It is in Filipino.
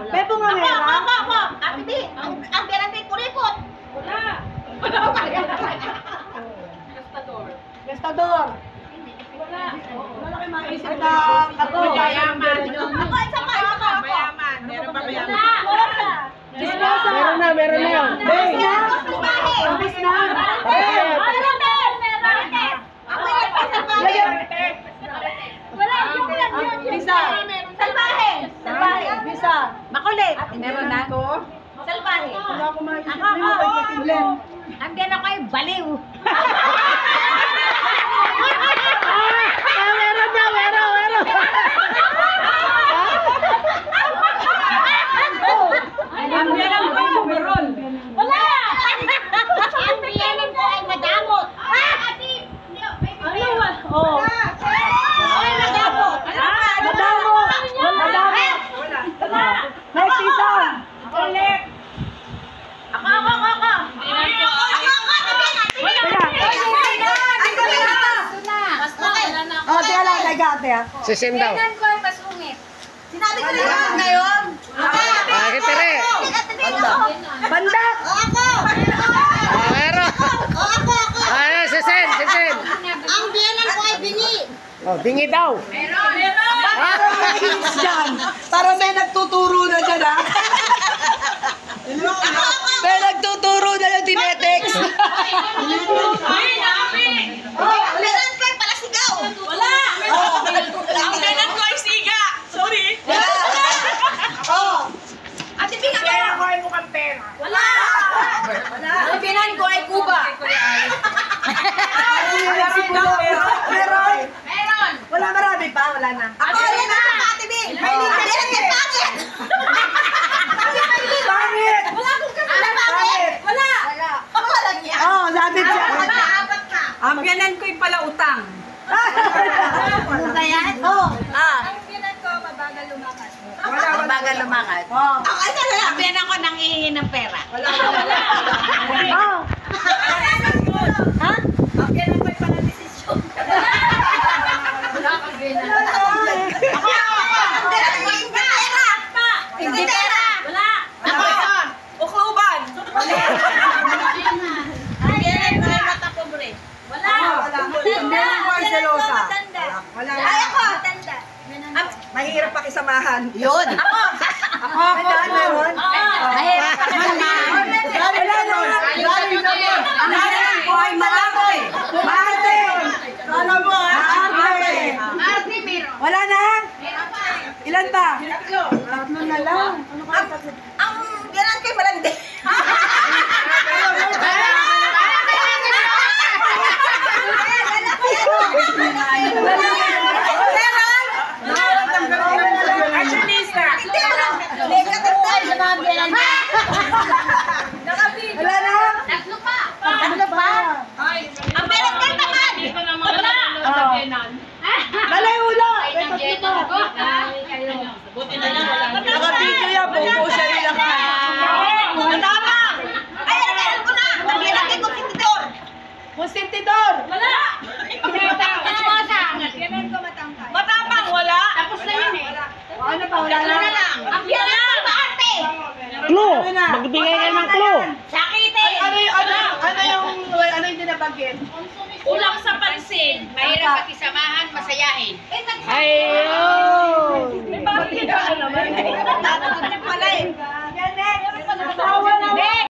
Bebo nga meron. Ako. Ate B, ang berante kuripot. Wala. Gastador. Wala. Wala kayo maisip na ako. Mayaman. Ako, isa pa. Mayaman. Meron pa mayaman. Wala. Meron na. Bes na. Bes na. Wala. Bisa. Salbahe. Bisa. Makulit. Meron na. Salbahe. Wala ko maisip. Ako. Andiyan ako ay baliw. Ang biyanan ko ay sumeron. Wala! Ang biyanan ko ay madamot. Ano ba? Oh. Ay, madamot. Madamot. Wala. May season. Ulit. Ako. Oh, tiya lang, nagate ah. Sisim daw. Biyanan ko ay masungit. Sinabi ko na yan ngayon. Bakit tere? Banda. Meron. Ay, sisim. Ang biyanan ko ay bingi. Oh, bingi daw. Meron. Hints dyan. Para may nagtuturo na dyan ah. May nagtuturo na yung tinetext. Biyanan ko ay palasigaw. Wala. Ang biyanan ko ay siga. Sorry. Oh. Ate Bing, ang ko ay mukhang pera. Wala. Ang biyanan ko ay kuba. Meron. Meron. Wala, marami pa. Wala na. Ako, yan na. Ate Bing. May biyanan kay pangit. Pangit. Wala akong kasama. Pangit. Wala. Wala niya. Oh, sabi siya. Apat na. Ang biyanan ko'y pala utang. Ano ba yan? Oh. Ang biyanan ko, mabagal lumakas. Mabagal lumakad. Oh. Ang ano na lang, biyanan ko nang hihingi ng pera. Oh. Ha? Ang biyanan ko'y pala desisyon. Wala kang biyanan. Ako. Ang biyanan ko, hindi pera. Hindi pera. Wala. Ako. Ukluban. Ang biyanan ko ay mata pobre. Wala. Meron ko ay selosa. Wala na. Ay, ako. Matanda. Mahirap pakisamahan. Yun. Ako. Ako. Meron. Mahirap pa kasamahan. Wala na. Ang biyanan ko ay malakoy. Marte. Alam mo ah. Marte. Arte meron. Wala na. Meron pa. Ilan pa? Tatlo na lang. Ano kaya tatlo? Ang biyanan ko'y malandi. Wala na. Tatlo pa. Ang biyanan ko'y tamad. Wala. Dala yung ulo. May tatlo pa. Naka-video yan. Buko siya nila ka. Matapang. Ay, alam ko na. Ang biyanan ko'y kumpetidor. Konsentidor. Wala. Chismosa. Matapang, wala. Tapos na yun eh. Ano pa? Wala na. Ang biyanan ko'y maarte. Clue. Magbigay kayo ng clue. Sakitin. Ano yung dinabanggit? Kulang sa pansin. Mahirap pakisamahan, masayahin. Ayun. May bakit ka naman.